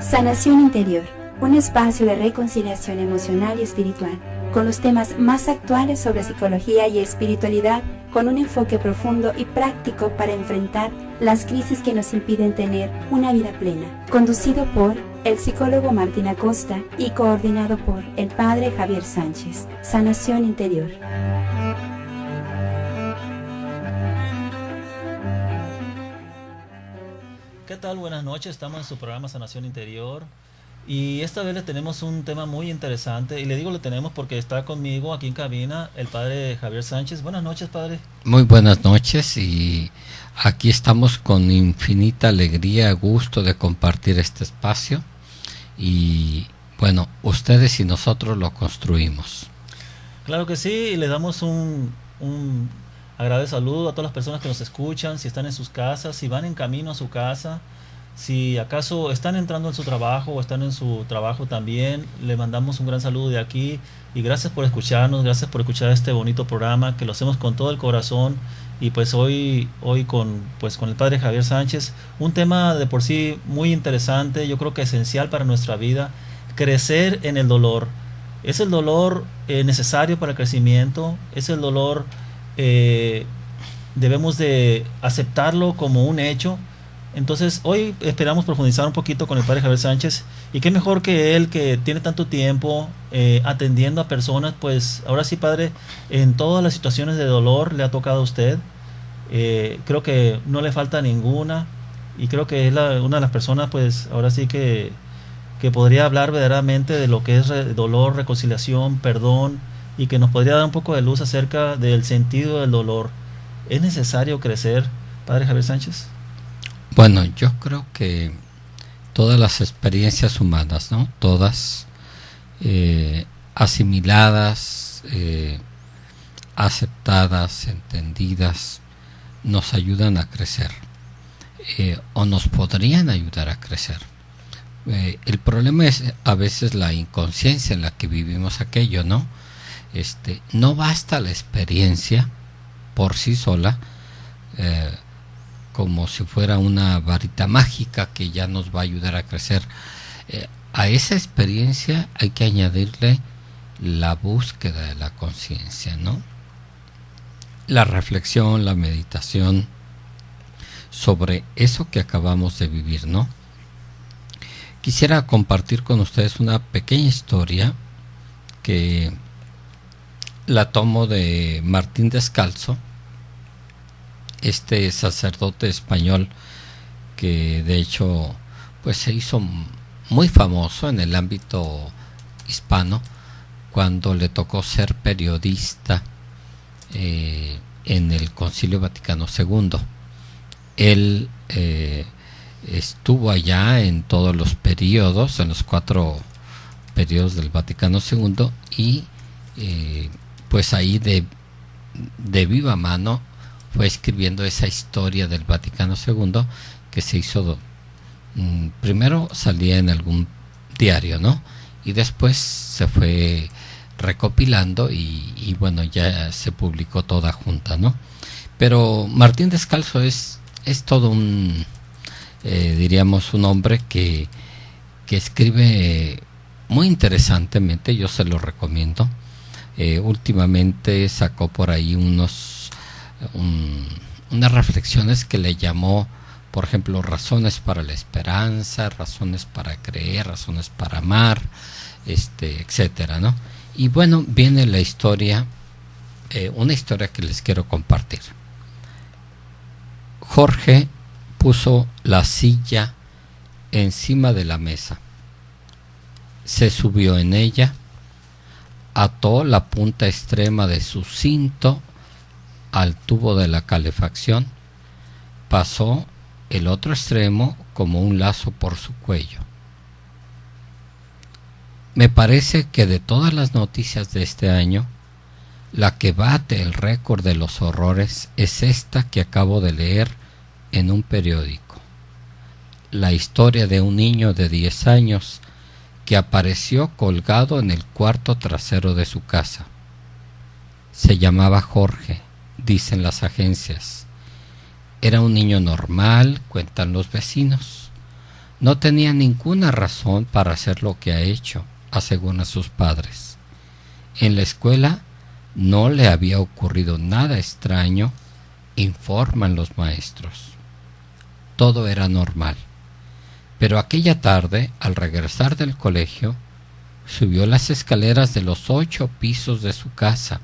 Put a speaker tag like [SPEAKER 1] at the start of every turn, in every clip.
[SPEAKER 1] Sanación Interior, un espacio de reconciliación emocional y espiritual, con los temas más actuales sobre psicología y espiritualidad, con un enfoque profundo y práctico para enfrentar las crisis que nos impiden tener una vida plena. Conducido por el psicólogo Martín Acosta y coordinado por el padre Javier Sánchez. Sanación Interior.
[SPEAKER 2] ¿Qué tal? Buenas noches, estamos en su programa Sanación Interior y esta vez le tenemos un tema muy interesante y le digo le tenemos porque está conmigo aquí en cabina el padre Javier Sánchez. Buenas noches, padre.
[SPEAKER 3] Muy buenas noches y aquí estamos con infinita alegría, gusto de compartir este espacio y bueno, ustedes y nosotros lo construimos.
[SPEAKER 2] Claro que sí, y le damos un agradable saludo a todas las personas que nos escuchan, si están en sus casas, si van en camino a su casa, si acaso están entrando en su trabajo o están en su trabajo también, le mandamos un gran saludo de aquí y gracias por escucharnos, gracias por escuchar este bonito programa que lo hacemos con todo el corazón y pues hoy con el padre Javier Sánchez, un tema de por sí muy interesante, yo creo que esencial para nuestra vida, crecer en el dolor. Es el dolor necesario para el crecimiento, es el dolor debemos de aceptarlo como un hecho. Entonces hoy esperamos profundizar un poquito con el padre Javier Sánchez y qué mejor que él que tiene tanto tiempo atendiendo a personas, pues ahora sí, padre, en todas las situaciones de dolor le ha tocado a usted, creo que no le falta ninguna y creo que es una de las personas pues ahora sí que podría hablar verdaderamente de lo que es dolor, reconciliación, perdón y que nos podría dar un poco de luz acerca del sentido del dolor. ¿Es necesario crecer, padre Javier Sánchez?
[SPEAKER 3] Bueno, yo creo que todas las experiencias humanas, ¿no? Todas asimiladas, aceptadas, entendidas, nos ayudan a crecer o nos podrían ayudar a crecer. El problema es a veces la inconsciencia en la que vivimos aquello, ¿no? No basta la experiencia por sí sola, como si fuera una varita mágica que ya nos va a ayudar a crecer. A esa experiencia hay que añadirle la búsqueda de la conciencia, ¿no? La reflexión, la meditación sobre eso que acabamos de vivir, ¿no? Quisiera compartir con ustedes una pequeña historia que la tomo de Martín Descalzo, este sacerdote español que de hecho pues se hizo muy famoso en el ámbito hispano cuando le tocó ser periodista en el Concilio Vaticano II. Él estuvo allá en todos los periodos, en los 4 periodos del Vaticano II y pues ahí de viva mano fue escribiendo esa historia del Vaticano II que se hizo, primero salía en algún diario, ¿no? Y después se fue recopilando y bueno, ya se publicó toda junta, ¿no? Pero Martín Descalzo es todo un, diríamos, un hombre que escribe muy interesantemente, yo se lo recomiendo. Últimamente sacó por ahí unas reflexiones que le llamó, por ejemplo, razones para la esperanza, razones para creer, razones para amar, etcétera, ¿no? Y bueno, viene la historia, una historia que les quiero compartir. Jorge puso la silla encima de la mesa, se subió en ella, ató la punta extrema de su cinto al tubo de la calefacción, pasó el otro extremo como un lazo por su cuello. Me parece que de todas las noticias de este año, la que bate el récord de los horrores es esta que acabo de leer en un periódico. La historia de un niño de 10 años que apareció colgado en el cuarto trasero de su casa. Se llamaba Jorge, dicen las agencias. Era un niño normal, cuentan los vecinos. No tenía ninguna razón para hacer lo que ha hecho, aseguran sus padres. En la escuela no le había ocurrido nada extraño, informan los maestros. Todo era normal. Pero aquella tarde, al regresar del colegio, subió las escaleras de los 8 pisos de su casa,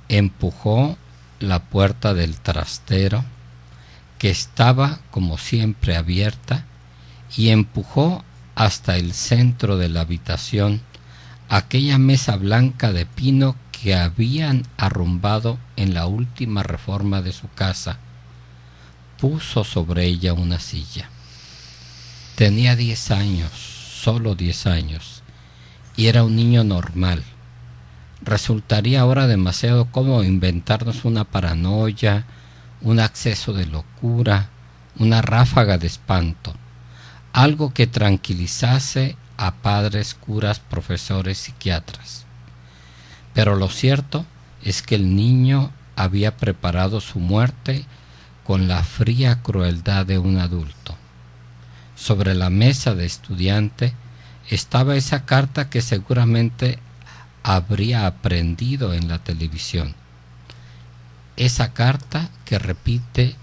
[SPEAKER 3] empujó la puerta del trastero, que estaba como siempre abierta, y empujó hasta el centro de la habitación aquella mesa blanca de pino que habían arrumbado en la última reforma de su casa. Puso sobre ella una silla. Tenía 10 años, solo 10 años, y era un niño normal. Resultaría ahora demasiado cómodo inventarnos una paranoia, un acceso de locura, una ráfaga de espanto, algo que tranquilizase a padres, curas, profesores, psiquiatras. Pero lo cierto es que el niño había preparado su muerte con la fría crueldad de un adulto. Sobre la mesa de estudiante estaba esa carta que seguramente habría aprendido en la televisión. Esa carta que repite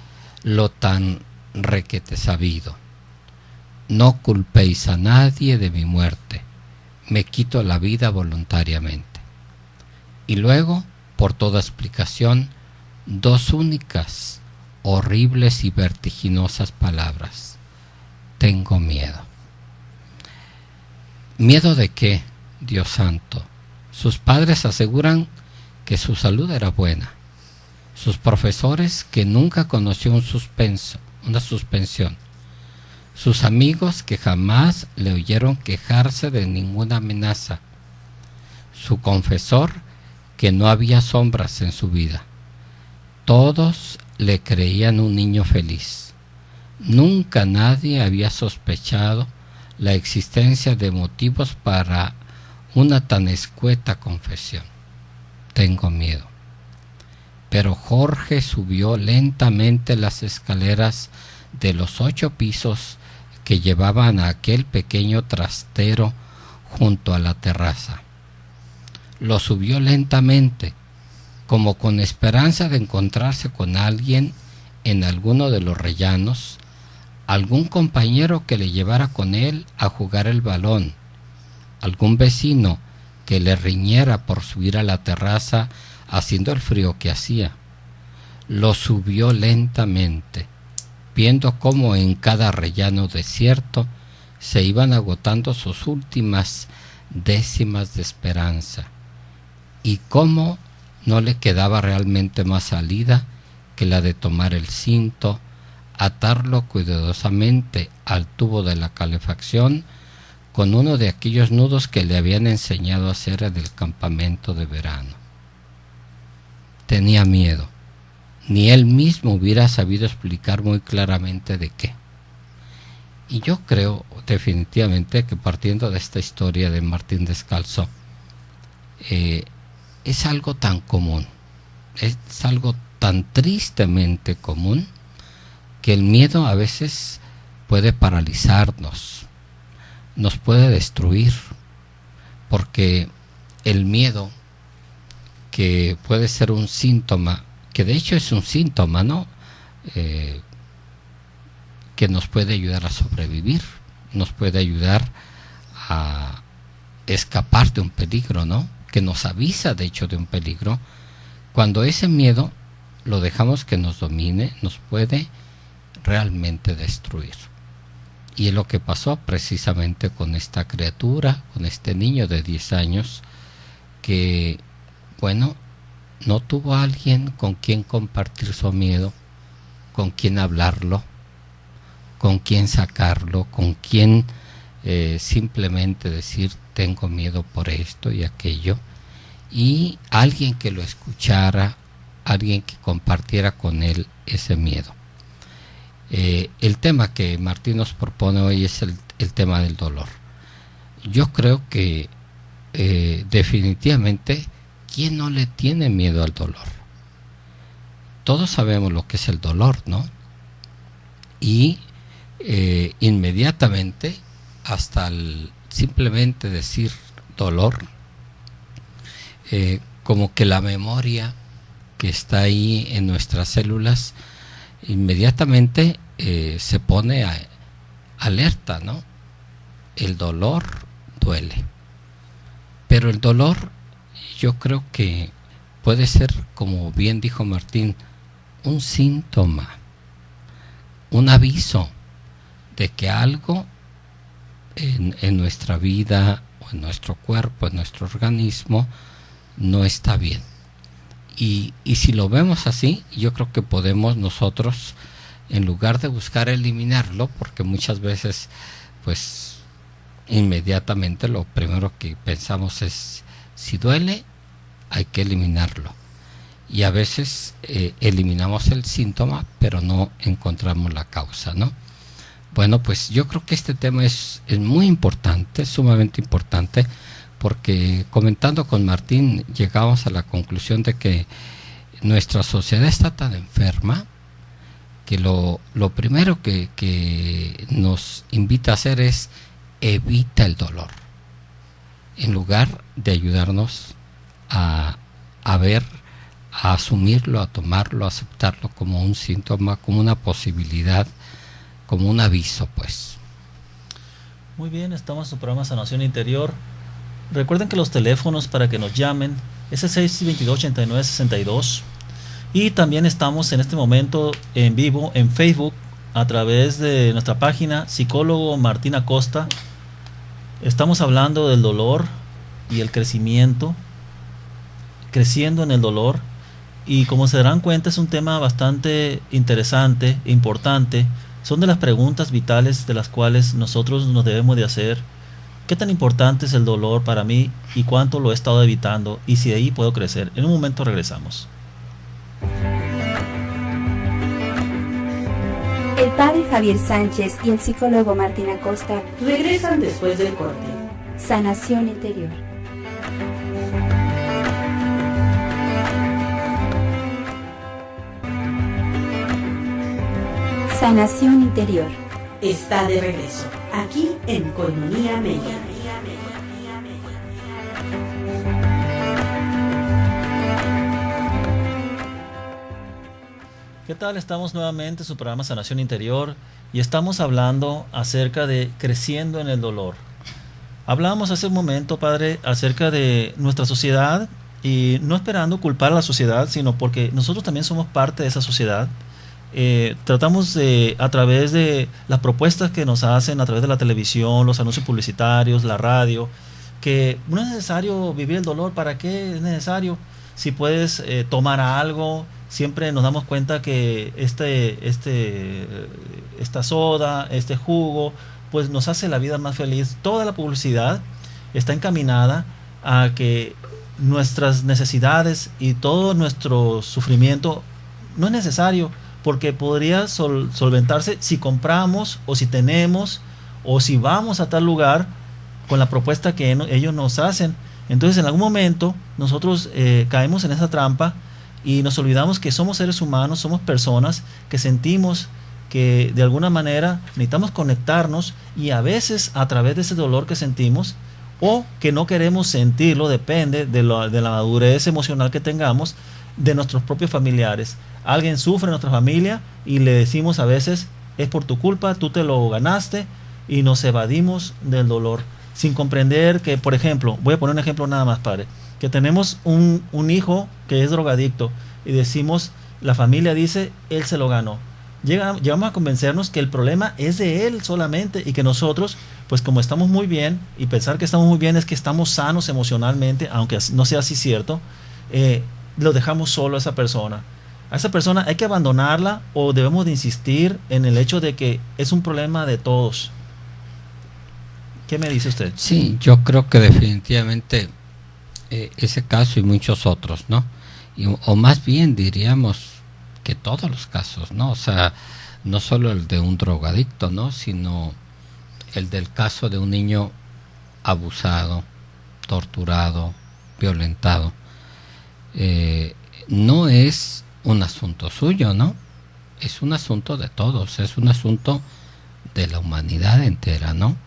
[SPEAKER 3] lo tan requete sabido: no culpéis a nadie de mi muerte, me quito la vida voluntariamente. Y luego, por toda explicación, 2 únicas, horribles y vertiginosas palabras: tengo miedo. ¿Miedo de qué, Dios santo? Sus padres aseguran que su salud era buena. Sus profesores que nunca conoció una suspensión. Sus amigos que jamás le oyeron quejarse de ninguna amenaza. Su confesor que no había sombras en su vida. Todos le creían un niño feliz. Nunca nadie había sospechado la existencia de motivos para una tan escueta confesión. Tengo miedo. Pero Jorge subió lentamente las escaleras de los 8 pisos que llevaban a aquel pequeño trastero junto a la terraza. Lo subió lentamente, como con esperanza de encontrarse con alguien en alguno de los rellanos, algún compañero que le llevara con él a jugar el balón, algún vecino que le riñera por subir a la terraza haciendo el frío que hacía. Lo subió lentamente, viendo cómo en cada rellano desierto se iban agotando sus últimas décimas de esperanza, y cómo no le quedaba realmente más salida que la de tomar el cinto, atarlo cuidadosamente al tubo de la calefacción con uno de aquellos nudos que le habían enseñado a hacer en el campamento de verano. Tenía miedo. Ni él mismo hubiera sabido explicar muy claramente de qué. Y yo creo definitivamente que, partiendo de esta historia de Martín Descalzo, es algo tan común, es algo tan tristemente común, que el miedo a veces puede paralizarnos, nos puede destruir, porque el miedo, que puede ser un síntoma, que de hecho es un síntoma, ¿no? Que nos puede ayudar a sobrevivir, nos puede ayudar a escapar de un peligro, ¿no? Que nos avisa de hecho de un peligro. Cuando ese miedo lo dejamos que nos domine, nos puede realmente destruir. Y es lo que pasó precisamente con esta criatura, con este niño de 10 años, que, bueno, no tuvo a alguien con quien compartir su miedo, con quien hablarlo, con quien sacarlo, con quien simplemente decir tengo miedo por esto y aquello, y alguien que lo escuchara, alguien que compartiera con él ese miedo. El tema que Martín nos propone hoy es el tema del dolor. Yo creo que definitivamente, ¿quién no le tiene miedo al dolor? Todos sabemos lo que es el dolor, ¿no? Y inmediatamente, hasta simplemente decir dolor, como que la memoria que está ahí en nuestras células inmediatamente se pone alerta, ¿no? El dolor duele, pero el dolor, yo creo que puede ser, como bien dijo Martín, un síntoma, un aviso de que algo en nuestra vida, o en nuestro cuerpo, en nuestro organismo, no está bien. Y si lo vemos así, yo creo que podemos nosotros, en lugar de buscar eliminarlo, porque muchas veces, pues, inmediatamente lo primero que pensamos es, si duele, hay que eliminarlo. Y a veces eliminamos el síntoma, pero no encontramos la causa, ¿no? Bueno, pues yo creo que este tema es muy importante, sumamente importante, porque comentando con Martín llegamos a la conclusión de que nuestra sociedad está tan enferma que lo primero que nos invita a hacer es evita el dolor, en lugar de ayudarnos a ver, a asumirlo, a tomarlo, a aceptarlo como un síntoma, como una posibilidad, como un aviso, pues.
[SPEAKER 2] Muy bien, estamos en su programa Sanación Interior. Recuerden que los teléfonos para que nos llamen es el 622-8962, y también estamos en este momento en vivo en Facebook a través de nuestra página Psicólogo Martín Acosta. Estamos hablando del dolor y el crecimiento, creciendo en el dolor, y como se darán cuenta es un tema bastante interesante, importante. Son de las preguntas vitales de las cuales nosotros nos debemos de hacer. ¿Qué tan importante es el dolor para mí y cuánto lo he estado evitando, y si de ahí puedo crecer? En un momento regresamos.
[SPEAKER 1] El padre Javier Sánchez y el psicólogo Martín Acosta
[SPEAKER 4] regresan después del corte.
[SPEAKER 1] Sanación Interior. Sanación Interior.
[SPEAKER 4] Está de regreso, aquí en Koinonia Media.
[SPEAKER 2] ¿Qué tal? Estamos nuevamente en su programa Sanación Interior y estamos hablando acerca de creciendo en el dolor. Hablábamos hace un momento, padre, acerca de nuestra sociedad, y no esperando culpar a la sociedad, sino porque nosotros también somos parte de esa sociedad. Tratamos de, a través de las propuestas que nos hacen a través de la televisión, los anuncios publicitarios, la radio, que no es necesario vivir el dolor. ¿Para qué es necesario? Si puedes tomar algo, siempre nos damos cuenta que esta soda, este jugo, pues nos hace la vida más feliz. Toda la publicidad está encaminada a que nuestras necesidades y todo nuestro sufrimiento no es necesario, porque podría solventarse si compramos, o si tenemos, o si vamos a tal lugar con la propuesta que ellos nos hacen. Entonces en algún momento nosotros caemos en esa trampa y nos olvidamos que somos seres humanos, somos personas que sentimos que de alguna manera necesitamos conectarnos, y a veces a través de ese dolor que sentimos, o que no queremos sentirlo, depende de la madurez emocional que tengamos, de nuestros propios familiares. Alguien sufre en nuestra familia y le decimos a veces, es por tu culpa, tú te lo ganaste, y nos evadimos del dolor, sin comprender que, por ejemplo, voy a poner un ejemplo nada más, padre, que tenemos un hijo que es drogadicto, y decimos, la familia dice, él se lo ganó. Llegamos a convencernos que el problema es de él solamente, y que nosotros, pues como estamos muy bien, y pensar que estamos muy bien es que estamos sanos emocionalmente, aunque no sea así cierto, lo dejamos solo a esa persona. A esa persona hay que abandonarla, o debemos de insistir en el hecho de que es un problema de todos. ¿Qué me dice usted?
[SPEAKER 3] Sí, yo creo que definitivamente ese caso y muchos otros, ¿no? O más bien diríamos que todos los casos, ¿no? O sea, no solo el de un drogadicto, ¿no? Sino el del caso de un niño abusado, torturado, violentado. No es un asunto suyo, ¿no? Es un asunto de todos, es un asunto de la humanidad entera, ¿no?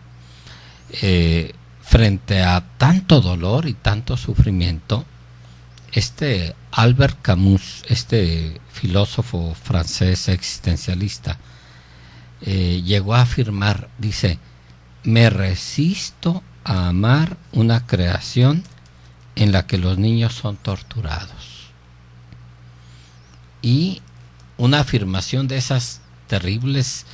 [SPEAKER 3] Frente a tanto dolor y tanto sufrimiento, Albert Camus, filósofo francés existencialista, llegó a afirmar, dice: me resisto a amar una creación en la que los niños son torturados. Y una afirmación de esas terribles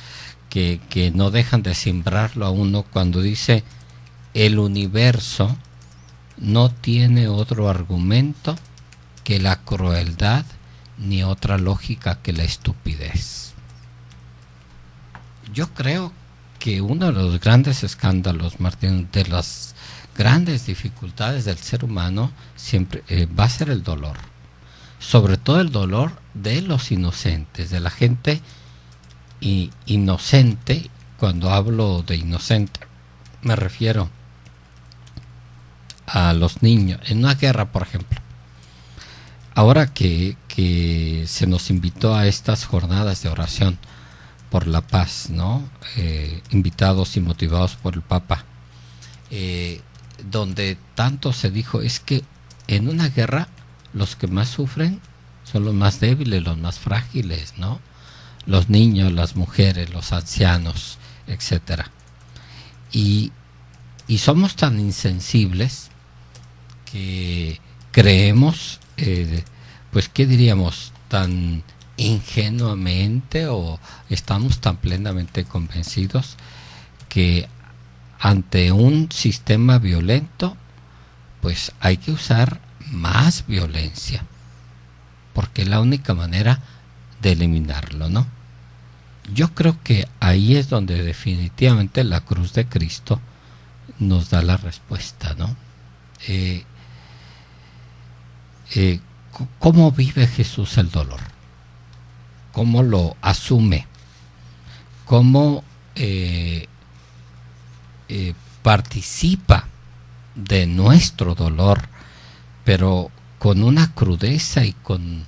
[SPEAKER 3] que no dejan de simbrarlo a uno cuando dice: el universo no tiene otro argumento que la crueldad, ni otra lógica que la estupidez. Yo creo que uno de los grandes escándalos, Martín, de las grandes dificultades del ser humano siempre va a ser el dolor, sobre todo el dolor de los inocentes, de la gente inocente. Cuando hablo de inocente me refiero a los niños en una guerra, por ejemplo. Ahora que se nos invitó a estas jornadas de oración por la paz, ¿no? Invitados y motivados por el Papa, donde tanto se dijo, es que en una guerra los que más sufren son los más débiles, los más frágiles, ¿no? Los niños, las mujeres, los ancianos, etcétera. Y somos tan insensibles que creemos, pues qué diríamos, tan ingenuamente, o estamos tan plenamente convencidos que ante un sistema violento pues hay que usar más violencia, porque es la única manera de eliminarlo, ¿no? Yo creo que ahí es donde definitivamente la cruz de Cristo nos da la respuesta, ¿no? ¿Cómo vive Jesús el dolor? ¿Cómo lo asume? ¿Cómo participa de nuestro dolor, pero con una crudeza y con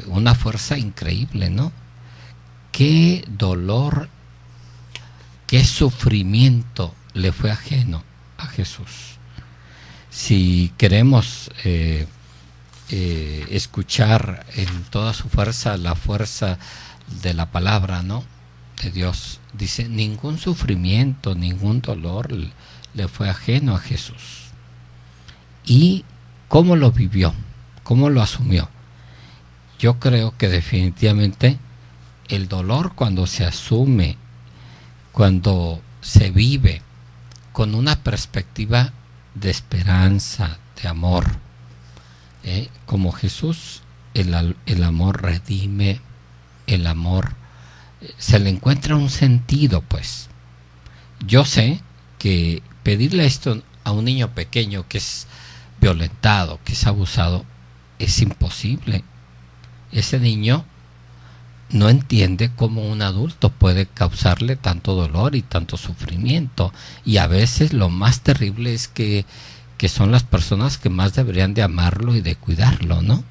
[SPEAKER 3] una fuerza increíble, ¿no? Qué dolor, qué sufrimiento le fue ajeno a Jesús. Si queremos escuchar en toda su fuerza la fuerza de la palabra, ¿no?, de Dios, dice: ningún sufrimiento, ningún dolor le fue ajeno a Jesús. ¿Y cómo lo vivió? ¿Cómo lo asumió? Yo creo que definitivamente el dolor, cuando se asume, cuando se vive con una perspectiva de esperanza, de amor, como Jesús, el amor redime, el amor se le encuentra un sentido, pues. Yo sé que pedirle esto a un niño pequeño que es violentado, que es abusado, es imposible. Ese niño no entiende cómo un adulto puede causarle tanto dolor y tanto sufrimiento, y a veces lo más terrible es que son las personas que más deberían de amarlo y de cuidarlo, ¿no?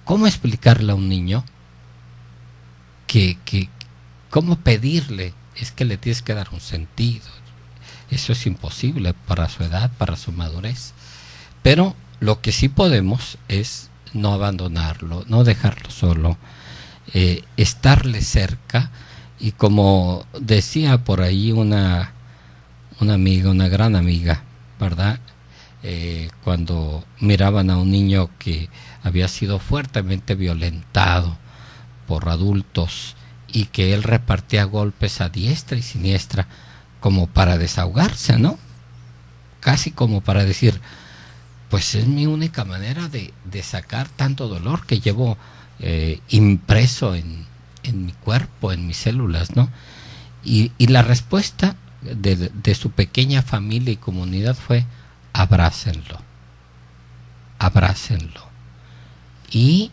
[SPEAKER 3] ¿Cómo explicarle a un niño cómo pedirle? Es que le tienes que dar un sentido. Eso es imposible para su edad, para su madurez. Pero lo que sí podemos es no abandonarlo, no dejarlo solo, estarle cerca. Y como decía por ahí una amiga, una gran amiga, ¿verdad? Cuando miraban a un niño que había sido fuertemente violentado por adultos y que él repartía golpes a diestra y siniestra como para desahogarse, ¿no? Casi como para decir, pues es mi única manera de sacar tanto dolor que llevo impreso en mi cuerpo, en mis células, ¿no? Y la respuesta de su pequeña familia y comunidad fue: abrácenlo, abrácenlo. Y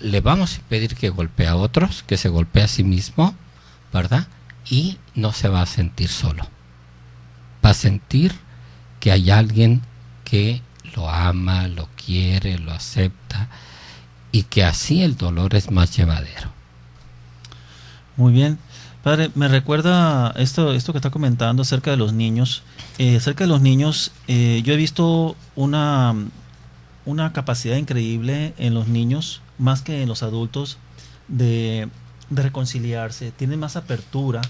[SPEAKER 3] le vamos a impedir que golpee a otros, que se golpee a sí mismo, ¿verdad? Y no se va a sentir solo. Va a sentir que hay alguien que lo ama, lo quiere, lo acepta, y que así el dolor es más llevadero.
[SPEAKER 2] Muy bien. Padre, me recuerda esto que está comentando acerca de los niños. Acerca de los niños, yo he visto una capacidad increíble en los niños, más que en los adultos, de reconciliarse. Tienen más apertura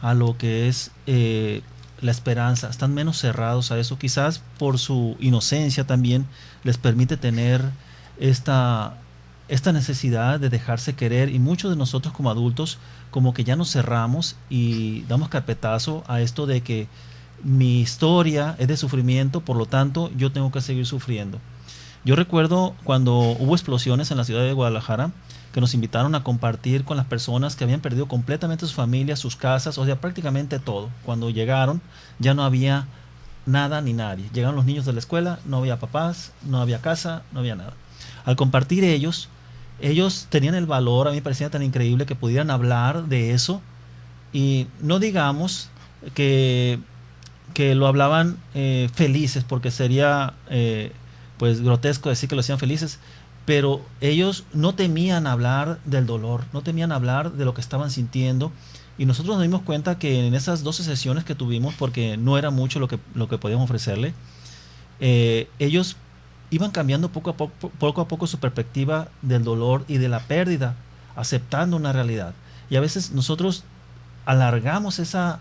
[SPEAKER 2] a lo que es la esperanza. Están menos cerrados a eso. Quizás por su inocencia también les permite tener esta necesidad de dejarse querer, y muchos de nosotros como adultos como que ya nos cerramos y damos carpetazo a esto de que mi historia es de sufrimiento, por lo tanto yo tengo que seguir sufriendo. Yo recuerdo cuando hubo explosiones en la ciudad de Guadalajara, que nos invitaron a compartir con las personas que habían perdido completamente sus familias, sus casas, o sea, prácticamente todo. Cuando llegaron ya no había nada ni nadie. Llegaron los niños de la escuela, no había papás, no había casa, no había nada. Al compartir ellos tenían el valor, a mí me parecía tan increíble que pudieran hablar de eso, y no digamos que lo hablaban felices, porque sería pues grotesco decir que lo hacían felices, pero ellos no temían hablar del dolor, no temían hablar de lo que estaban sintiendo, y nosotros nos dimos cuenta que en esas 12 sesiones que tuvimos, porque no era mucho lo que podíamos ofrecerle, ellos iban cambiando poco a poco su perspectiva del dolor y de la pérdida, aceptando una realidad. Y a veces nosotros alargamos esa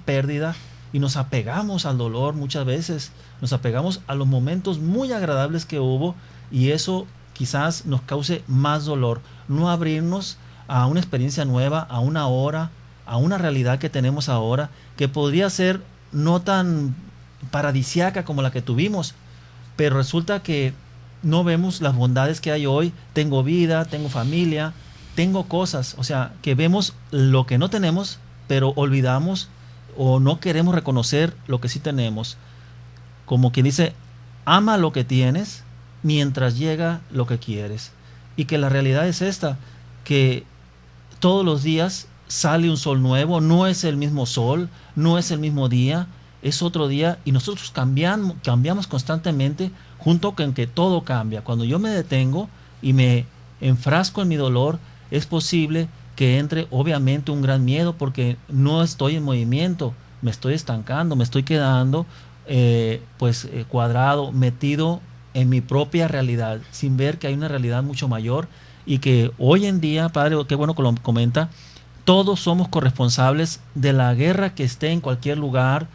[SPEAKER 2] pérdida y nos apegamos al dolor. Muchas veces nos apegamos a los momentos muy agradables que hubo, y eso quizás nos cause más dolor. No abrirnos a una experiencia nueva, a una hora, a una realidad que tenemos ahora, que podría ser no tan paradisiaca como la que tuvimos, pero resulta que no vemos las bondades que hay hoy. Tengo vida, tengo familia, tengo cosas. O sea, que vemos lo que no tenemos, pero olvidamos o no queremos reconocer lo que sí tenemos. Como quien dice, ama lo que tienes mientras llega lo que quieres. Y que la realidad es esta, que todos los días sale un sol nuevo, no es el mismo sol, no es el mismo día, es otro día, y nosotros cambiamos constantemente, junto con que todo cambia. Cuando yo me detengo y me enfrasco en mi dolor, es posible que entre obviamente un gran miedo, porque no estoy en movimiento, me estoy estancando, me estoy quedando cuadrado, metido en mi propia realidad, sin ver que hay una realidad mucho mayor, y que hoy en día, Padre, qué bueno que lo comenta, todos somos corresponsables de la guerra que esté en cualquier lugar.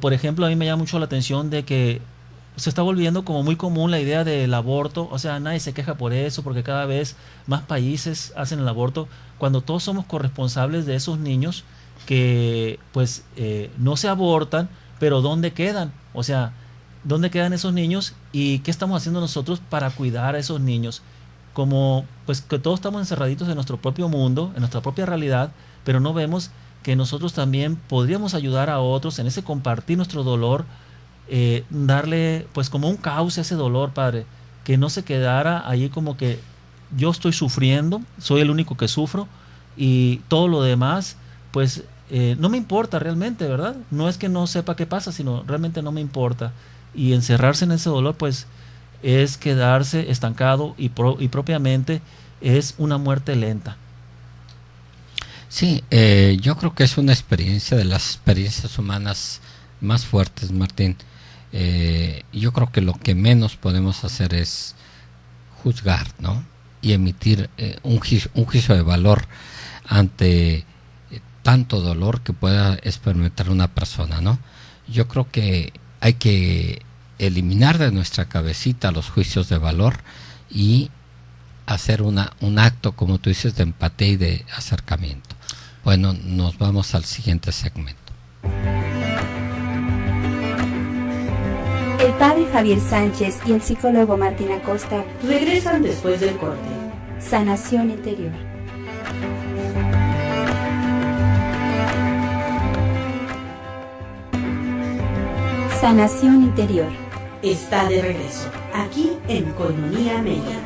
[SPEAKER 2] Por ejemplo, a mí me llama mucho la atención de que se está volviendo como muy común la idea del aborto. O sea, nadie se queja por eso, porque cada vez más países hacen el aborto, cuando todos somos corresponsables de esos niños que no se abortan, pero ¿dónde quedan? O sea, ¿dónde quedan esos niños? ¿Y qué estamos haciendo nosotros para cuidar a esos niños? Como pues que todos estamos encerraditos en nuestro propio mundo, en nuestra propia realidad, pero no vemos que nosotros también podríamos ayudar a otros en ese compartir nuestro dolor, darle pues como un cauce a ese dolor, Padre, que no se quedara allí como que yo estoy sufriendo, soy el único que sufro, y todo lo demás pues no me importa realmente, ¿verdad? No es que no sepa qué pasa, sino realmente no me importa, y encerrarse en ese dolor pues es quedarse estancado, y propiamente es una muerte lenta.
[SPEAKER 3] Sí, yo creo que es una experiencia de las experiencias humanas más fuertes, Martín. Yo creo que lo que menos podemos hacer es juzgar, ¿no? Y emitir un juicio de valor ante tanto dolor que pueda experimentar una persona, ¿no? Yo creo que hay que eliminar de nuestra cabecita los juicios de valor y hacer un acto, como tú dices, de empatía y de acercamiento. Bueno, nos vamos al siguiente segmento.
[SPEAKER 1] El padre Javier Sánchez y el psicólogo Martín Acosta
[SPEAKER 4] regresan después del corte.
[SPEAKER 1] Sanación interior. Sanación interior.
[SPEAKER 4] Está de regreso, aquí en Coinonía Media.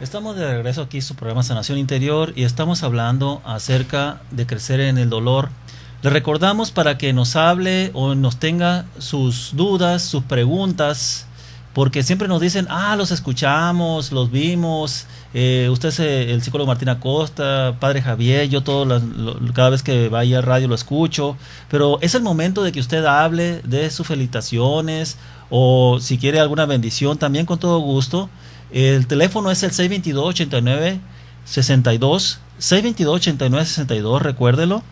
[SPEAKER 2] Estamos de regreso aquí en su programa Sanación Interior, y estamos hablando acerca de crecer en el dolor. Le recordamos para que nos hable o nos tenga sus dudas, sus preguntas, porque siempre nos dicen, los escuchamos, los vimos, usted es el psicólogo Martín Acosta, padre Javier, yo cada vez que vaya a radio lo escucho, pero es el momento de que usted hable de sus felicitaciones, o si quiere alguna bendición, también con todo gusto. El teléfono es el 622-89-62, 622-89-62, recuérdelo.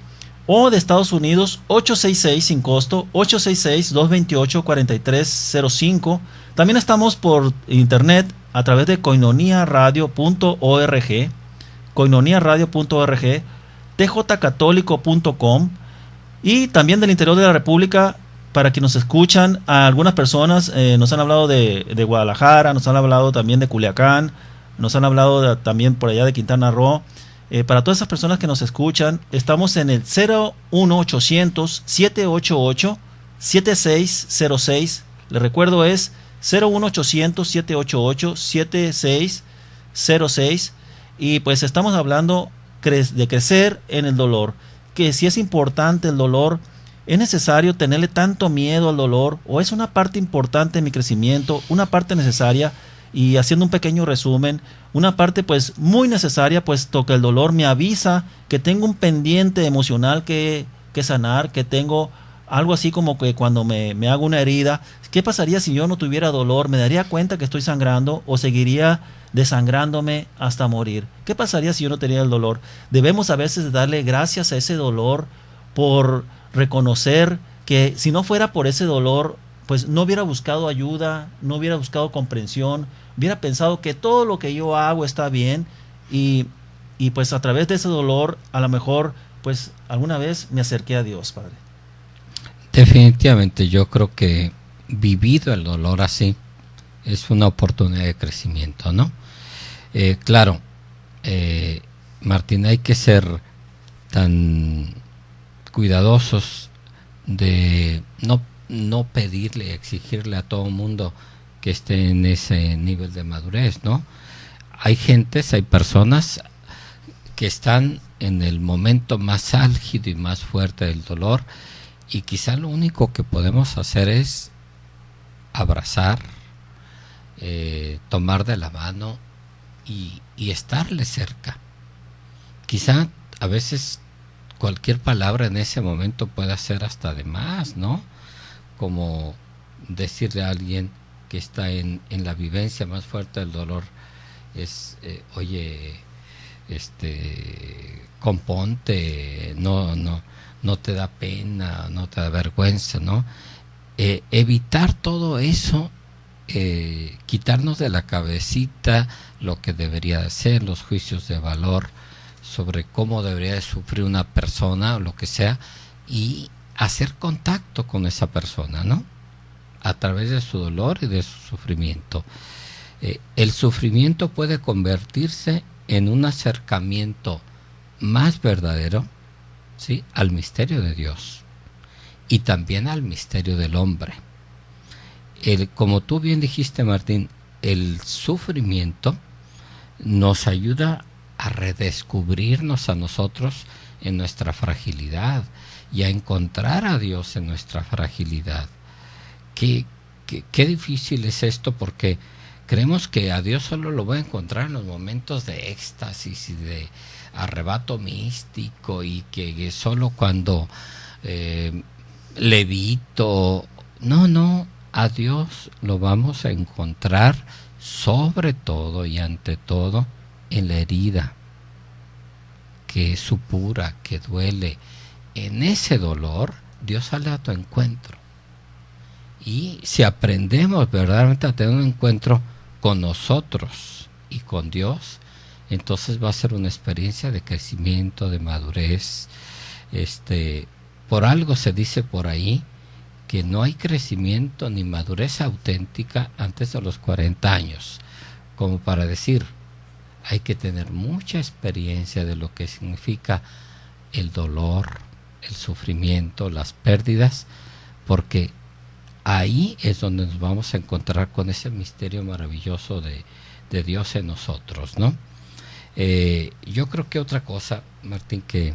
[SPEAKER 2] O de Estados Unidos, 866 sin costo, 866-228-4305. También estamos por internet a través de koinoniaradio.org, koinoniaradio.org, tjcatólico.com, y también del interior de la República. Para que nos escuchan, a algunas personas nos han hablado de Guadalajara, nos han hablado también de Culiacán, nos han hablado también por allá de Quintana Roo. Para todas esas personas que nos escuchan, estamos en el 01800-788-7606. Les recuerdo, es 01800-788-7606. Y pues estamos hablando de crecer en el dolor, que si es importante el dolor, ¿es necesario tenerle tanto miedo al dolor, o es una parte importante de mi crecimiento, una parte necesaria? Y haciendo un pequeño resumen, una parte pues muy necesaria, puesto que el dolor me avisa que tengo un pendiente emocional que sanar, que tengo algo así como que cuando me hago una herida, ¿qué pasaría si yo no tuviera dolor? ¿Me daría cuenta que estoy sangrando o seguiría desangrándome hasta morir? ¿Qué pasaría si yo no tenía el dolor? Debemos a veces darle gracias a ese dolor, por reconocer que si no fuera por ese dolor, pues no hubiera buscado ayuda, no hubiera buscado comprensión, hubiera pensado que todo lo que yo hago está bien, y pues a través de ese dolor a lo mejor pues alguna vez me acerqué a Dios, Padre.
[SPEAKER 3] Definitivamente yo creo que vivido el dolor así es una oportunidad de crecimiento, ¿no? Claro, Martín, hay que ser tan cuidadosos de no pedirle, exigirle a todo mundo que esté en ese nivel de madurez, ¿no? Hay personas que están en el momento más álgido y más fuerte del dolor, y quizá lo único que podemos hacer es abrazar, tomar de la mano y estarle cerca. Quizá a veces cualquier palabra en ese momento puede ser hasta de más, ¿no? Como decirle a alguien que está en la vivencia más fuerte del dolor, oye, componte, no te da pena, no te da vergüenza, ¿no? Evitar todo eso, quitarnos de la cabecita lo que debería ser, los juicios de valor sobre cómo debería de sufrir una persona o lo que sea, y hacer contacto con esa persona, ¿no? A través de su dolor y de su sufrimiento. El sufrimiento puede convertirse en un acercamiento más verdadero, ¿sí?, al misterio de Dios y también al misterio del hombre. Como tú bien dijiste, Martín, el sufrimiento nos ayuda a redescubrirnos a nosotros en nuestra fragilidad y a encontrar a Dios en nuestra fragilidad. Qué difícil es esto, porque creemos que a Dios solo lo voy a encontrar en los momentos de éxtasis y de arrebato místico, y que solo cuando levito. No, a Dios lo vamos a encontrar sobre todo y ante todo en la herida, que supura, que duele. En ese dolor Dios sale a tu encuentro, y si aprendemos verdaderamente a tener un encuentro con nosotros y con Dios, entonces va a ser una experiencia de crecimiento, de madurez. Por algo se dice por ahí que no hay crecimiento ni madurez auténtica antes de los 40 años, como para decir, hay que tener mucha experiencia de lo que significa el dolor, el sufrimiento, las pérdidas, porque ahí es donde nos vamos a encontrar con ese misterio maravilloso de Dios en nosotros, ¿no? Yo creo que otra cosa, Martín, que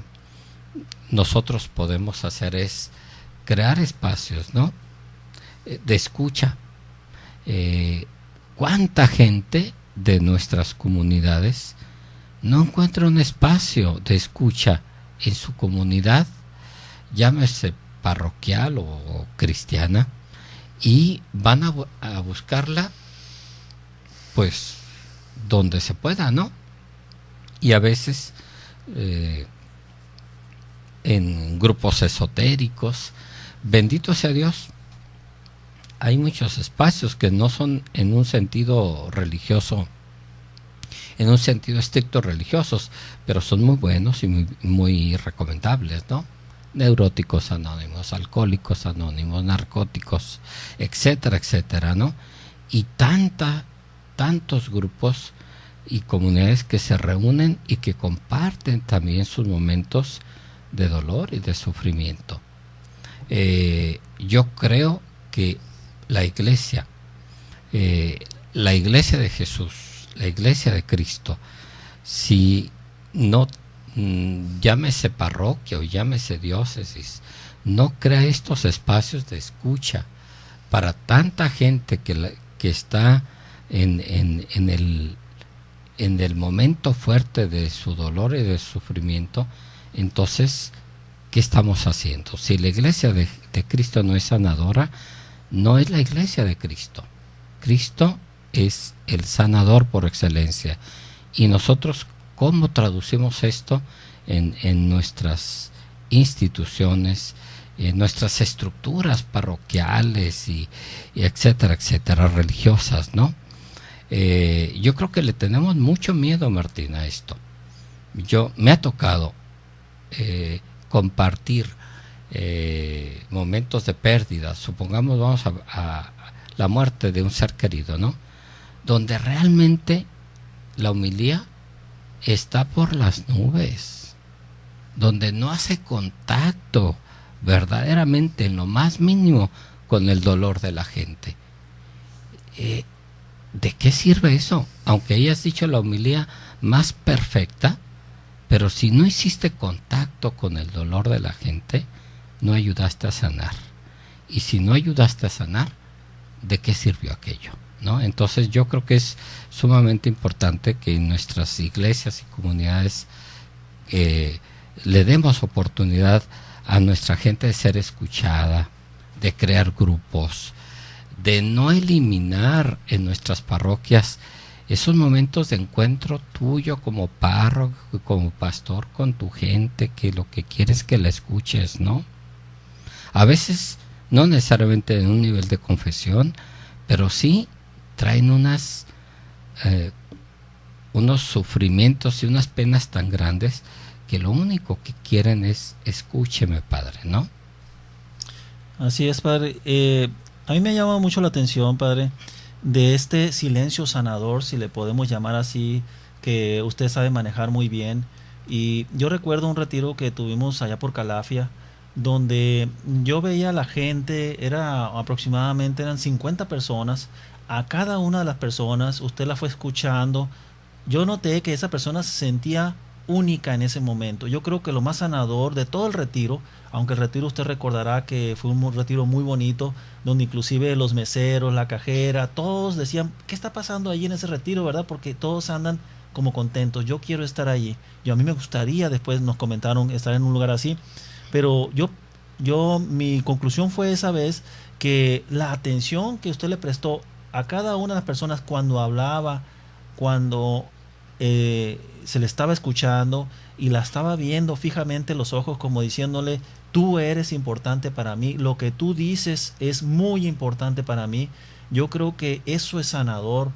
[SPEAKER 3] nosotros podemos hacer es crear espacios, ¿no?, de escucha. ¿Cuánta gente de nuestras comunidades no encuentra un espacio de escucha en su comunidad, llámese parroquial o cristiana, y van a buscarla pues donde se pueda, ¿no? Y a veces en grupos esotéricos, bendito sea Dios, hay muchos espacios que no son en un sentido religioso, en un sentido estricto religiosos, pero son muy buenos y muy recomendables, ¿no? Neuróticos Anónimos, Alcohólicos Anónimos, Narcóticos, etcétera, etcétera, ¿no? Y tantos grupos y comunidades que se reúnen y que comparten también sus momentos de dolor y de sufrimiento. Yo creo que la iglesia de Jesús, la iglesia de Cristo, si no, llámese parroquia o llámese diócesis, no crea estos espacios de escucha para tanta gente que está en el momento fuerte de su dolor y de su sufrimiento, entonces, ¿qué estamos haciendo? Si la iglesia de Cristo no es sanadora, no es la iglesia de Cristo. Cristo es el sanador por excelencia. Y nosotros, ¿cómo traducimos esto en nuestras instituciones, en nuestras estructuras parroquiales y etcétera, etcétera, religiosas, ¿no? Yo creo que le tenemos mucho miedo, Martín, a esto. Me ha tocado compartir momentos de pérdida, supongamos vamos a la muerte de un ser querido, ¿no? Donde realmente la homilía está por las nubes, donde no hace contacto verdaderamente en lo más mínimo con el dolor de la gente. ¿De qué sirve eso? Aunque hayas dicho la homilía más perfecta, pero si no hiciste contacto con el dolor de la gente, no ayudaste a sanar. Y si no ayudaste a sanar, ¿de qué sirvió aquello? ¿No? Entonces yo creo que es sumamente importante que en nuestras iglesias y comunidades le demos oportunidad a nuestra gente de ser escuchada, de crear grupos, de no eliminar en nuestras parroquias esos momentos de encuentro tuyo como párroco, como pastor con tu gente, que lo que quieres es que la escuches, ¿no? A veces no necesariamente en un nivel de confesión, pero sí traen unos sufrimientos y unas penas tan grandes que lo único que quieren es escúcheme, Padre, ¿no?
[SPEAKER 2] Así es, Padre. A mí me llama mucho la atención, Padre, de este silencio sanador, si le podemos llamar así, que usted sabe manejar muy bien. Y yo recuerdo un retiro que tuvimos allá por Calafia, donde yo veía a la gente, eran 50 personas. A cada una de las personas usted la fue escuchando. Yo noté que esa persona se sentía única en ese momento. Yo creo que lo más sanador de todo el retiro, aunque el retiro usted recordará que fue un retiro muy bonito, donde inclusive los meseros, la cajera, todos decían, ¿qué está pasando allí en ese retiro, verdad? Porque todos andan como contentos, yo quiero estar allí. A mí me gustaría, después nos comentaron, estar en un lugar así, pero mi conclusión fue esa vez que la atención que usted le prestó a cada una de las personas cuando hablaba, cuando se le estaba escuchando y la estaba viendo fijamente los ojos como diciéndole, tú eres importante para mí, lo que tú dices es muy importante para mí. Yo creo que eso es sanador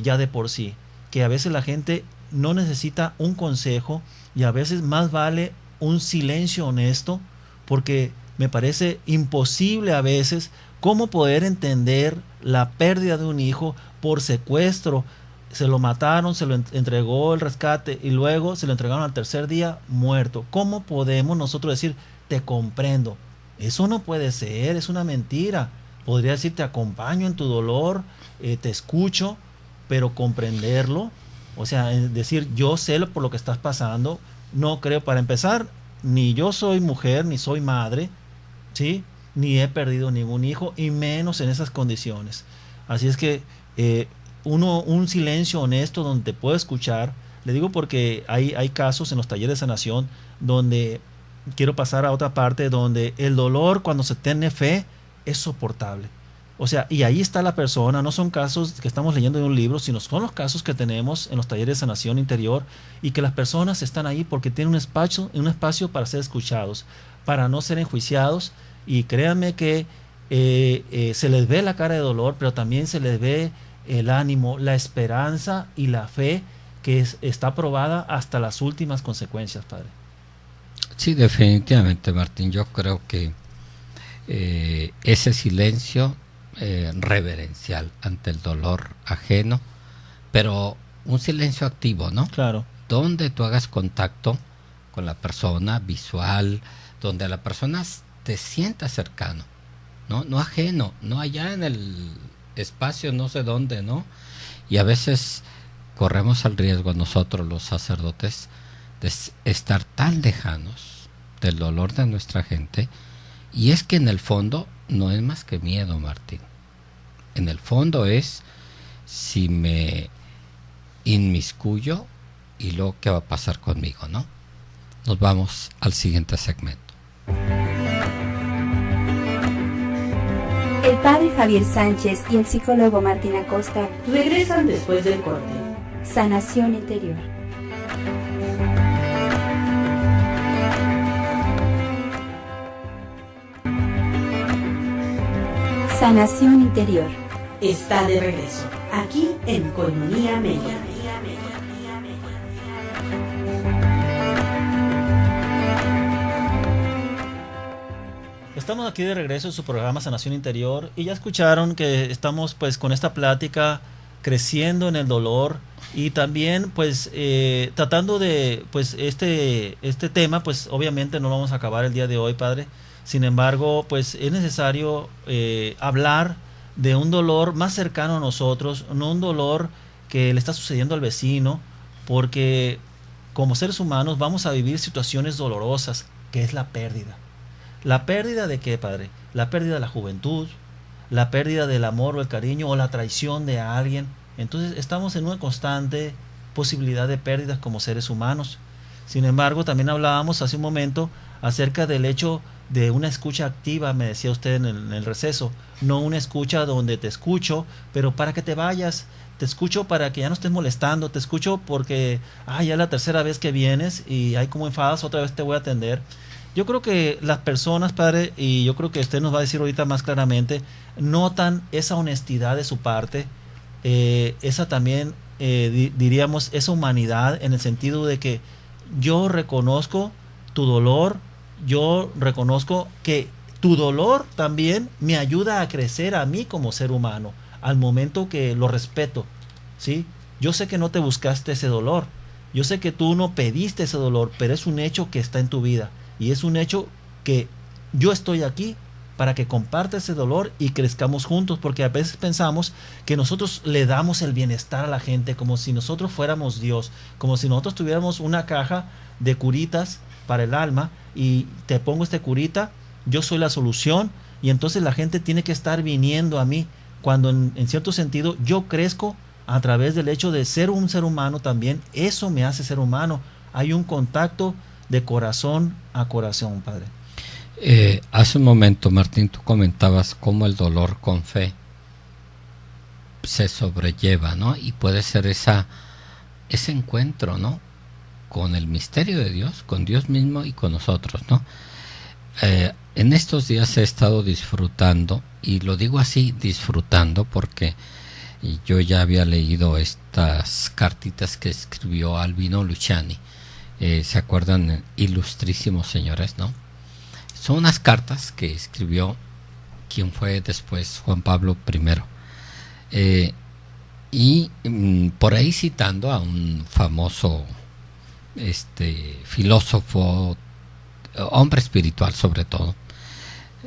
[SPEAKER 2] ya de por sí, que a veces la gente no necesita un consejo y a veces más vale un silencio honesto, porque me parece imposible a veces cómo poder entender la pérdida de un hijo por secuestro. Se lo mataron, se lo entregó el rescate y luego se lo entregaron al tercer día muerto. ¿Cómo podemos nosotros decir, te comprendo? Eso no puede ser, es una mentira. Podría decir, te acompaño en tu dolor, te escucho, pero comprenderlo, o sea, decir, yo sé por lo que estás pasando, no creo, para empezar, ni yo soy mujer, ni soy madre, ¿sí? Ni he perdido ningún hijo, y menos en esas condiciones. Así es que un silencio honesto donde te puedo escuchar. Le digo porque hay casos en los talleres de sanación donde quiero pasar a otra parte, donde el dolor, cuando se tiene fe, es soportable. O sea, y ahí está la persona. No son casos que estamos leyendo de un libro, sino son los casos que tenemos en los talleres de sanación interior, y que las personas están ahí porque tienen un espacio para ser escuchados, para no ser enjuiciados. Y créanme que se les ve la cara de dolor, pero también se les ve el ánimo, la esperanza y la fe que está probada hasta las últimas consecuencias, Padre.
[SPEAKER 3] Sí, definitivamente, Martín. Yo creo que ese silencio reverencial ante el dolor ajeno, pero un silencio activo, ¿no?
[SPEAKER 2] Claro.
[SPEAKER 3] Donde tú hagas contacto con la persona, visual, donde la persona te sienta cercano, no ajeno, no allá en el espacio no sé dónde, ¿no? Y a veces corremos el riesgo nosotros los sacerdotes de estar tan lejanos del dolor de nuestra gente, y es que en el fondo no es más que miedo, Martín. En el fondo es, si me inmiscuyo, y luego qué va a pasar conmigo, ¿no? Nos vamos al siguiente segmento.
[SPEAKER 1] El padre Javier Sánchez y el psicólogo Martín Acosta
[SPEAKER 4] regresan después del corte.
[SPEAKER 1] Sanación interior. Sanación interior.
[SPEAKER 4] Está de regreso, aquí en Coinonía Media.
[SPEAKER 2] Estamos aquí de regreso en su programa Sanación Interior, y ya escucharon que estamos pues con esta plática creciendo en el dolor, y también pues tratando de pues este tema, pues obviamente no lo vamos a acabar el día de hoy, Padre. Sin embargo, pues es necesario hablar de un dolor más cercano a nosotros, no un dolor que le está sucediendo al vecino, porque como seres humanos vamos a vivir situaciones dolorosas, que es la pérdida. ¿La pérdida de qué, Padre? La pérdida de la juventud, la pérdida del amor o el cariño, o la traición de alguien. Entonces estamos en una constante posibilidad de pérdidas como seres humanos. Sin embargo, también hablábamos hace un momento acerca del hecho de una escucha activa, me decía usted en el receso, no una escucha donde te escucho, pero para que te vayas, te escucho para que ya no estés molestando, te escucho porque ya es la tercera vez que vienes y hay como enfadas, otra vez te voy a atender. Yo creo que las personas, Padre, y yo creo que usted nos va a decir ahorita más claramente, notan esa honestidad de su parte, esa también, diríamos, esa humanidad, en el sentido de que yo reconozco tu dolor, yo reconozco que tu dolor también me ayuda a crecer a mí como ser humano, al momento que lo respeto, ¿sí? Yo sé que no te buscaste ese dolor, yo sé que tú no pediste ese dolor, pero es un hecho que está en tu vida, y es un hecho que yo estoy aquí para que compartas ese dolor y crezcamos juntos, porque a veces pensamos que nosotros le damos el bienestar a la gente como si nosotros fuéramos Dios, como si nosotros tuviéramos una caja de curitas para el alma, y te pongo este curita, yo soy la solución, y entonces la gente tiene que estar viniendo a mí, cuando en cierto sentido yo crezco a través del hecho de ser un ser humano también. Eso me hace ser humano. Hay un contacto de corazón a corazón, Padre.
[SPEAKER 3] Hace un momento, Martín, tú comentabas cómo el dolor con fe se sobrelleva, ¿no? Y puede ser ese encuentro, ¿no? Con el misterio de Dios, con Dios mismo y con nosotros, ¿no? En estos días he estado disfrutando, y lo digo así, disfrutando, porque yo ya había leído estas cartitas que escribió Albino Luciani. ¿Se acuerdan? Ilustrísimos señores, ¿no? Son unas cartas que escribió quien fue después Juan Pablo I. Y por ahí citando a un famoso filósofo, hombre espiritual sobre todo,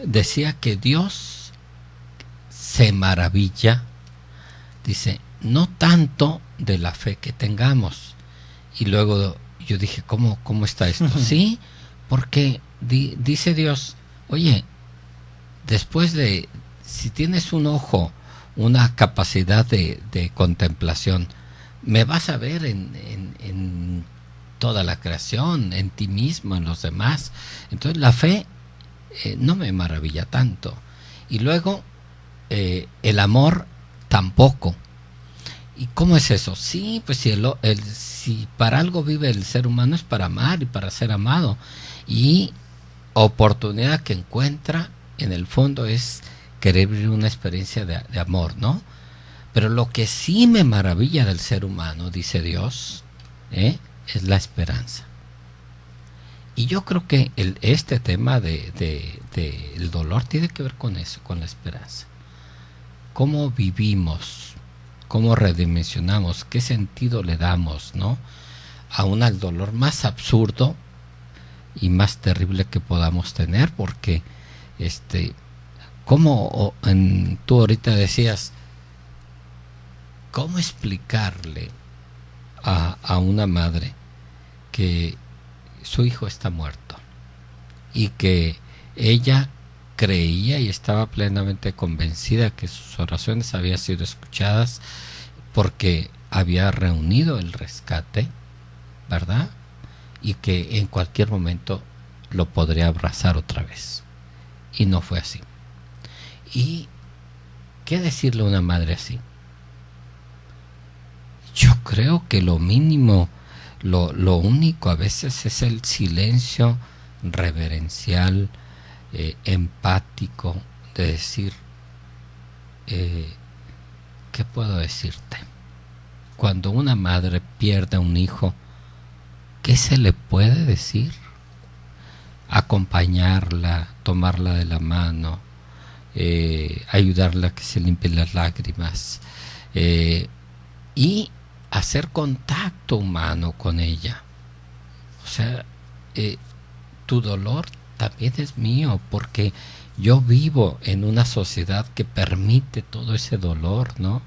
[SPEAKER 3] decía que Dios se maravilla, dice, no tanto de la fe que tengamos. Y luego yo dije, ¿cómo está esto? Sí, porque dice Dios, oye, después de, si tienes un ojo una capacidad de contemplación. Me vas a ver en toda la creación, en ti mismo, en los demás. Entonces la fe no me maravilla tanto. Y luego el amor tampoco. ¿Y cómo es eso? Sí, pues si para algo vive el ser humano es para amar y para ser amado. Y oportunidad que encuentra en el fondo es querer vivir una experiencia de amor, ¿no? Pero lo que sí me maravilla del ser humano, dice Dios, es la esperanza. Y yo creo que este tema del dolor tiene que ver con eso, con la esperanza. ¿Cómo vivimos? ¿Cómo redimensionamos? ¿Qué sentido le damos, no? Aún al dolor más absurdo y más terrible que podamos tener, porque como tú ahorita decías, ¿cómo explicarle a una madre que su hijo está muerto y que ella creía y estaba plenamente convencida que sus oraciones habían sido escuchadas porque había reunido el rescate, ¿verdad? Y que en cualquier momento lo podría abrazar otra vez? Y no fue así. ¿Y qué decirle a una madre así? Yo creo que lo mínimo, lo único a veces es el silencio reverencial, empático, de decir, ¿qué puedo decirte? Cuando una madre pierde a un hijo, ¿qué se le puede decir? Acompañarla, tomarla de la mano, ayudarla a que se limpie las lágrimas, y hacer contacto humano con ella. O sea, tu dolor también es mío, porque yo vivo en una sociedad que permite todo ese dolor, ¿no?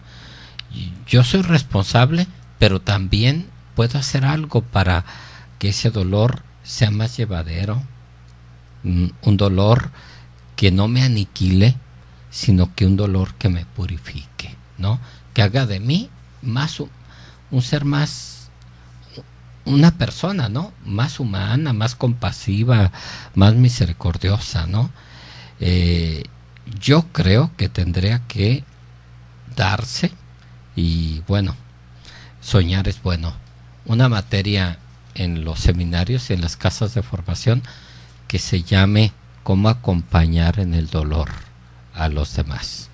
[SPEAKER 3] Yo soy responsable, pero también puedo hacer algo para que ese dolor sea más llevadero, un dolor que no me aniquile, sino que un dolor que me purifique, ¿no? Que haga de mí más un ser más, una persona, ¿no? Más humana, más compasiva, más misericordiosa, ¿no? Yo creo que tendría que darse, y bueno, soñar es bueno, una materia en los seminarios y en las casas de formación que se llame cómo acompañar en el dolor a los demás.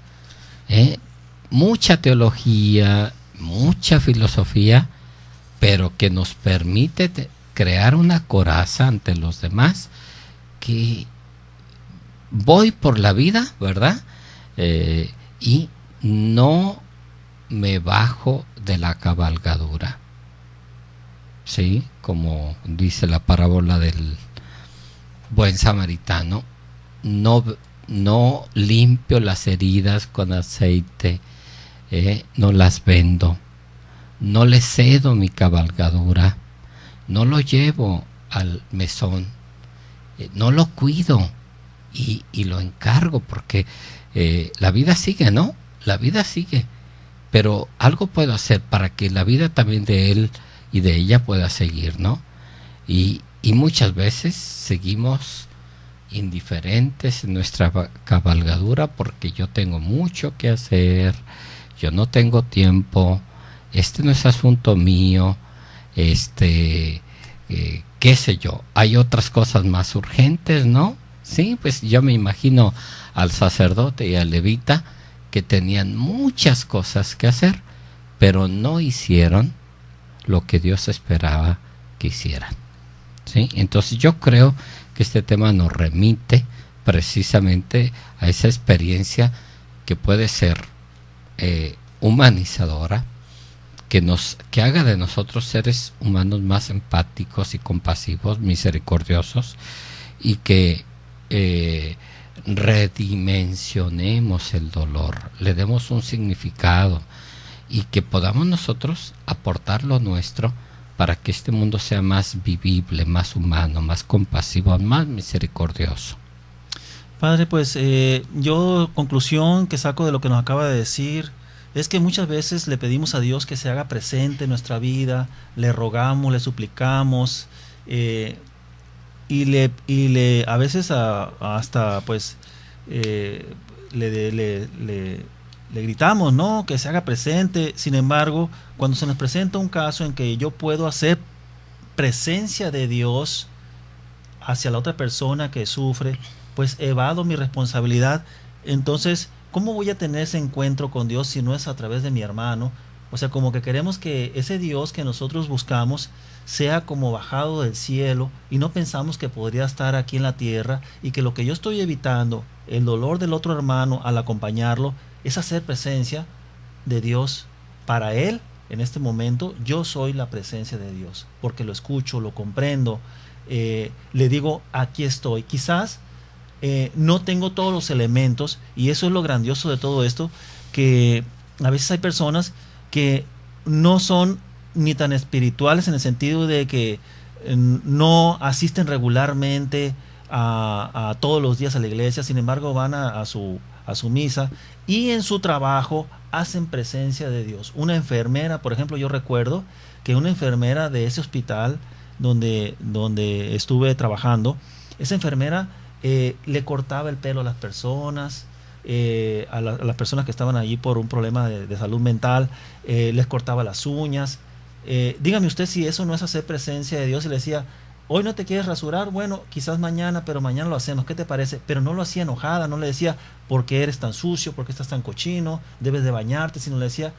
[SPEAKER 3] Mucha teología, mucha filosofía, pero que nos permite crear una coraza ante los demás, que voy por la vida, ¿verdad? Y no me bajo de la cabalgadura, ¿sí? Como dice la parábola del buen samaritano, no limpio las heridas con aceite, no las vendo, no le cedo mi cabalgadura, no lo llevo al mesón, no lo cuido y lo encargo, porque la vida sigue, ¿no? La vida sigue, pero algo puedo hacer para que la vida también de él y de ella pueda seguir, ¿no? Y muchas veces seguimos indiferentes en nuestra cabalgadura porque yo tengo mucho que hacer, yo no tengo tiempo, no es asunto mío, qué sé yo, hay otras cosas más urgentes, ¿no? Sí, pues yo me imagino al sacerdote y al levita que tenían muchas cosas que hacer, pero no hicieron lo que Dios esperaba que hicieran, ¿sí? Entonces yo creo que este tema nos remite precisamente a esa experiencia que puede ser humanizadora, que haga de nosotros seres humanos más empáticos y compasivos, misericordiosos, y que redimensionemos el dolor, le demos un significado y que podamos nosotros aportar lo nuestro para que este mundo sea más vivible, más humano, más compasivo, más misericordioso.
[SPEAKER 2] Padre, pues yo conclusión que saco de lo que nos acaba de decir es que muchas veces le pedimos a Dios que se haga presente en nuestra vida, le rogamos, le suplicamos, y le a veces hasta pues le gritamos, ¿no?, que se haga presente. Sin embargo, cuando se nos presenta un caso en que yo puedo hacer presencia de Dios hacia la otra persona que sufre, pues evado mi responsabilidad. Entonces, ¿cómo voy a tener ese encuentro con Dios si no es a través de mi hermano? O sea, como que queremos que ese Dios que nosotros buscamos sea como bajado del cielo, y no pensamos que podría estar aquí en la tierra, y que lo que yo estoy evitando, el dolor del otro hermano al acompañarlo, es hacer presencia de Dios para él. En este momento yo soy la presencia de Dios, porque lo escucho, lo comprendo, le digo, aquí estoy. Quizás no tengo todos los elementos, y eso es lo grandioso de todo esto, que a veces hay personas que no son ni tan espirituales, en el sentido de que no asisten regularmente a todos los días a la iglesia. Sin embargo, van a su misa, y en su trabajo hacen presencia de Dios. Una enfermera, por ejemplo, yo recuerdo que una enfermera de ese hospital donde estuve trabajando, esa enfermera le cortaba el pelo a las personas, a las personas que estaban allí por un problema de salud mental, les cortaba las uñas. Dígame usted si eso no es hacer presencia de Dios. Y le decía, hoy no te quieres rasurar, bueno, quizás mañana, pero mañana lo hacemos, ¿qué te parece? Pero no lo hacía enojada, no le decía, ¿por qué eres tan sucio? ¿Por qué estás tan cochino? Debes de bañarte. Sino le decía,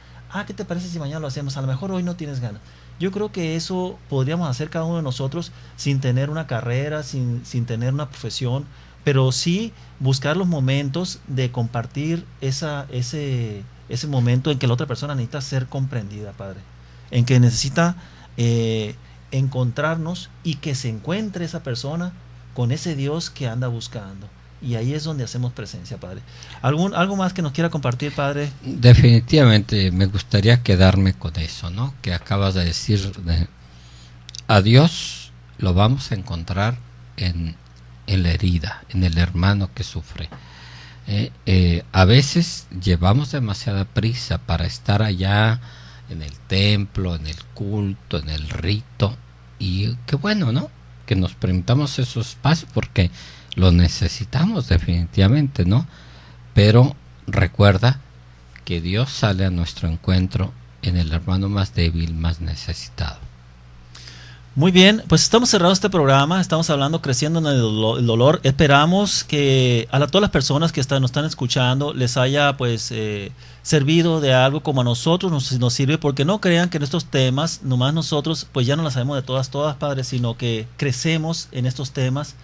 [SPEAKER 2] ¿qué te parece si mañana lo hacemos? A lo mejor hoy no tienes ganas. Yo creo que eso podríamos hacer cada uno de nosotros, sin tener una carrera, sin tener una profesión, pero sí buscar los momentos de compartir ese momento en que la otra persona necesita ser comprendida, Padre, en que necesita encontrarnos, y que se encuentre esa persona con ese Dios que anda buscando. Y ahí es donde hacemos presencia, Padre. ¿Algo más que nos quiera compartir, Padre?
[SPEAKER 3] Definitivamente me gustaría quedarme con eso, ¿no?, que acabas de decir. A Dios lo vamos a encontrar en la herida, en el hermano que sufre. A veces llevamos demasiada prisa para estar allá en el templo, en el culto, en el rito, y qué bueno, ¿no?, que nos permitamos esos espacios, porque lo necesitamos definitivamente, ¿no? Pero recuerda que Dios sale a nuestro encuentro en el hermano más débil, más necesitado.
[SPEAKER 2] Muy bien, pues estamos cerrando este programa, estamos hablando creciendo en el dolor. Esperamos que a todas las personas que nos están escuchando les haya pues servido de algo, como a nosotros nos sirve, porque no crean que en estos temas nomás nosotros pues ya no las sabemos de todas, Padre, sino que crecemos en estos temas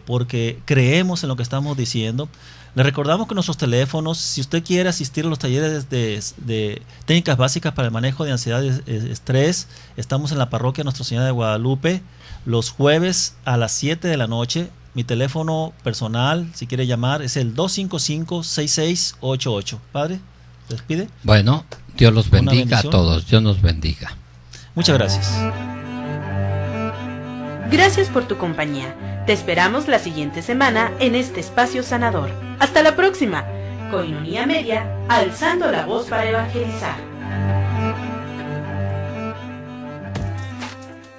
[SPEAKER 2] porque creemos en lo que estamos diciendo. Le recordamos que nuestros teléfonos, si usted quiere asistir a los talleres de técnicas básicas para el manejo de ansiedad y estrés, estamos en la parroquia Nuestra Señora de Guadalupe los jueves a las 7 de la noche. Mi teléfono personal, si quiere llamar, es el 255-6688. Padre, ¿despide?
[SPEAKER 3] Bueno, Dios los bendiga a todos, Dios nos bendiga.
[SPEAKER 2] Muchas gracias.
[SPEAKER 4] Gracias por tu compañía. Te esperamos la siguiente semana en este espacio sanador. Hasta la próxima. Koinonia Media, alzando la voz para evangelizar.